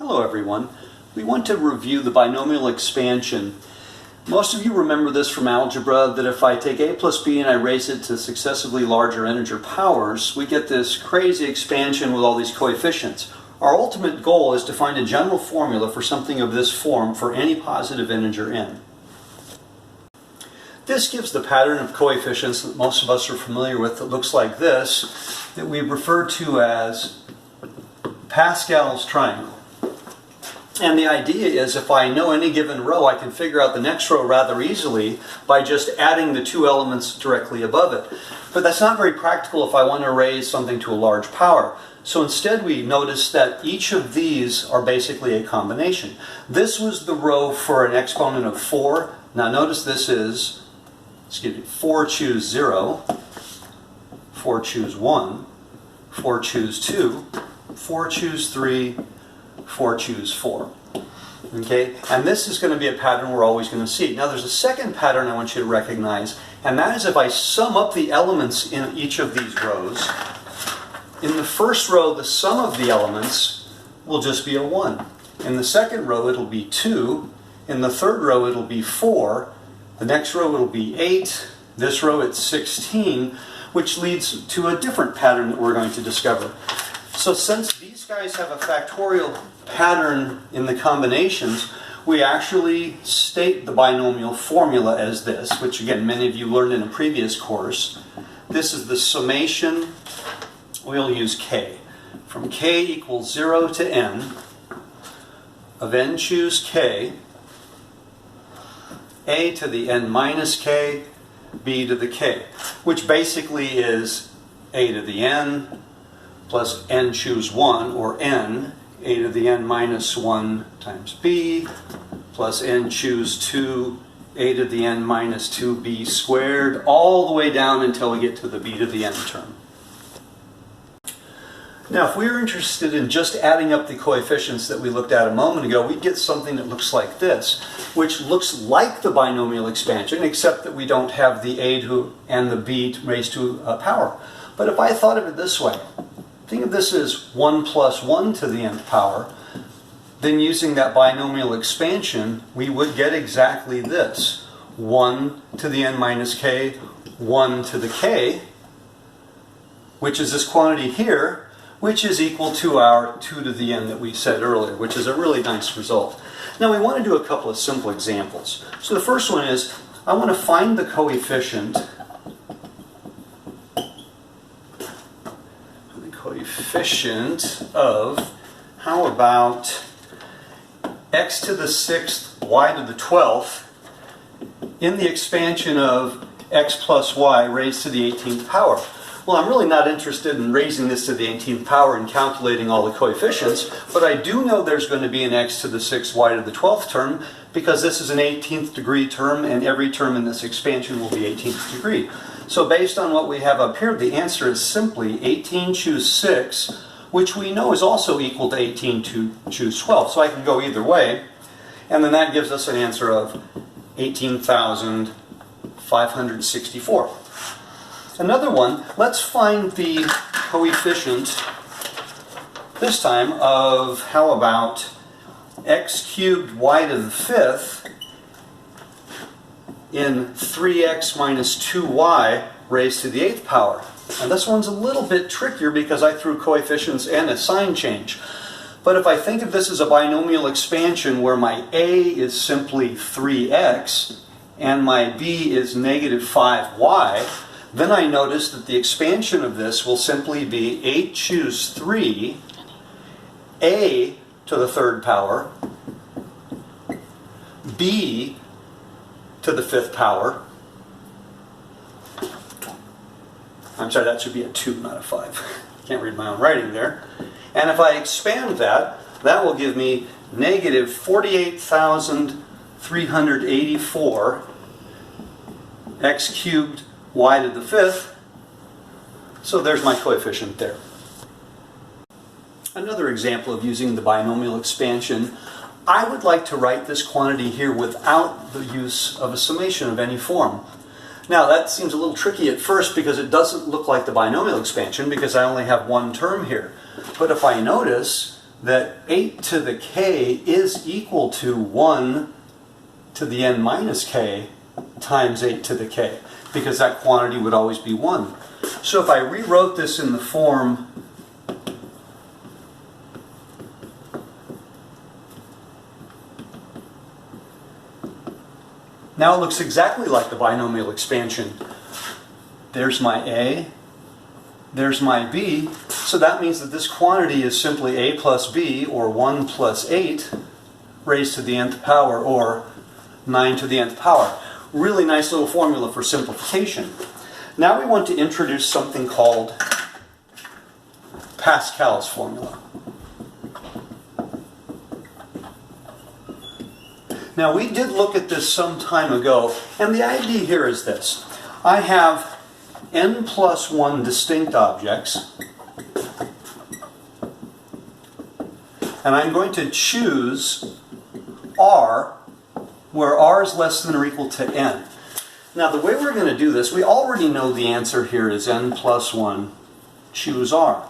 Hello everyone. We want to review the binomial expansion. Most of you remember this from algebra, that if I take a plus b and I raise it to successively larger integer powers, we get this crazy expansion with all these coefficients. Our ultimate goal is to find a general formula for something of this form for any positive integer n. This gives the pattern of coefficients that most of us are familiar with that looks like this, that we refer to as Pascal's Triangle. And the idea is if I know any given row, I can figure out the next row rather easily by just adding the two elements directly above it. But that's not very practical if I want to raise something to a large power. So instead we notice that each of these are basically a combination. This was the row for an exponent of 4. Now notice this is, 4 choose 0, 4 choose 1, 4 choose 2, 4 choose 3, 4 choose 4. Okay, and this is going to be a pattern we're always going to see. Now there's a second pattern I want you to recognize, and that is if I sum up the elements in each of these rows, in the first row the sum of the elements will just be a 1. In the second row it'll be 2. In the third row it'll be 4. The next row it'll be 8. This row it's 16, which leads to a different pattern that we're going to discover. So since these guys have a factorial pattern in the combinations, we actually state the binomial formula as this, which again many of you learned in a previous course. This is the summation, we'll use k, from k equals 0 to n, of n choose k, a to the n minus k, b to the k, which basically is a to the n plus n choose 1, or n, a to the n minus 1 times b, plus n choose 2, a to the n minus 2b squared, all the way down until we get to the b to the n term. Now if we were interested in just adding up the coefficients that we looked at a moment ago, we'd get something that looks like this, which looks like the binomial expansion, except that we don't have the a and the b raised to a power. But if I thought of it this way, think of this as 1 plus 1 to the nth power, then using that binomial expansion, we would get exactly this. 1 to the n minus k, 1 to the k, which is this quantity here, which is equal to our 2 to the n that we said earlier, which is a really nice result. Now we want to do a couple of simple examples. So the first one is, I want to find the coefficient of, how about x to the 6th, y to the 12th, in the expansion of x plus y raised to the 18th power. Well, I'm really not interested in raising this to the 18th power and calculating all the coefficients, but I do know there's going to be an x to the 6th, y to the 12th term, because this is an 18th degree term, and every term in this expansion will be 18th degree. So based on what we have up here, the answer is simply 18 choose 6, which we know is also equal to 18 choose 12. So I can go either way, and then that gives us an answer of 18,564. Another one, let's find the coefficient, this time, of, how about x cubed y to the 5th in 3x minus 2y raised to the 8th power. And this one's a little bit trickier because I threw coefficients and a sign change. But if I think of this as a binomial expansion where my a is simply 3x and my b is negative 5y, then I notice that the expansion of this will simply be 8 choose 3, a to the 3rd power, b to the 5th power. I'm sorry, that should be a 2, not a 5. Can't read my own writing there. And if I expand that, that will give me negative 48,384 x cubed y to the 5th. So there's my coefficient there. Another example of using the binomial expansion, I would like to write this quantity here without the use of a summation of any form. Now that seems a little tricky at first because it doesn't look like the binomial expansion because I only have one term here. But if I notice, that 8 to the k is equal to 1 to the n minus k times 8 to the k, because that quantity would always be 1. So if I rewrote this in the form now it looks exactly like the binomial expansion. There's my a, there's my b, so that means that this quantity is simply a plus b, or 1 plus 8 raised to the nth power, or 9 to the nth power. Really nice little formula for simplification. Now we want to introduce something called Pascal's formula. Now we did look at this some time ago, and the idea here is this. I have n plus 1 distinct objects, and I'm going to choose R where R is less than or equal to n. Now the way we're going to do this, we already know the answer here is n plus 1, choose R.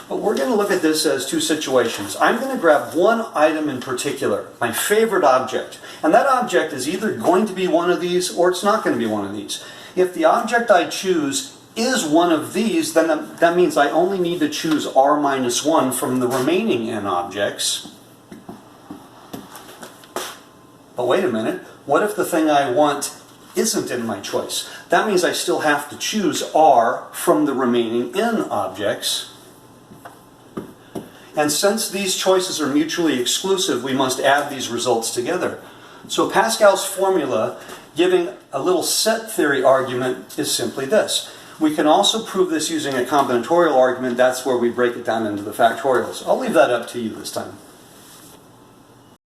But we're going to look at this as two situations. I'm going to grab one item in particular, my favorite object, and that object is either going to be one of these or it's not going to be one of these. If the object I choose is one of these, then that means I only need to choose R minus 1 from the remaining n objects. But wait a minute, what if the thing I want isn't in my choice? That means I still have to choose R from the remaining n objects. And since these choices are mutually exclusive, we must add these results together. So Pascal's formula, giving a little set theory argument, is simply this. We can also prove this using a combinatorial argument. That's where we break it down into the factorials. I'll leave that up to you this time.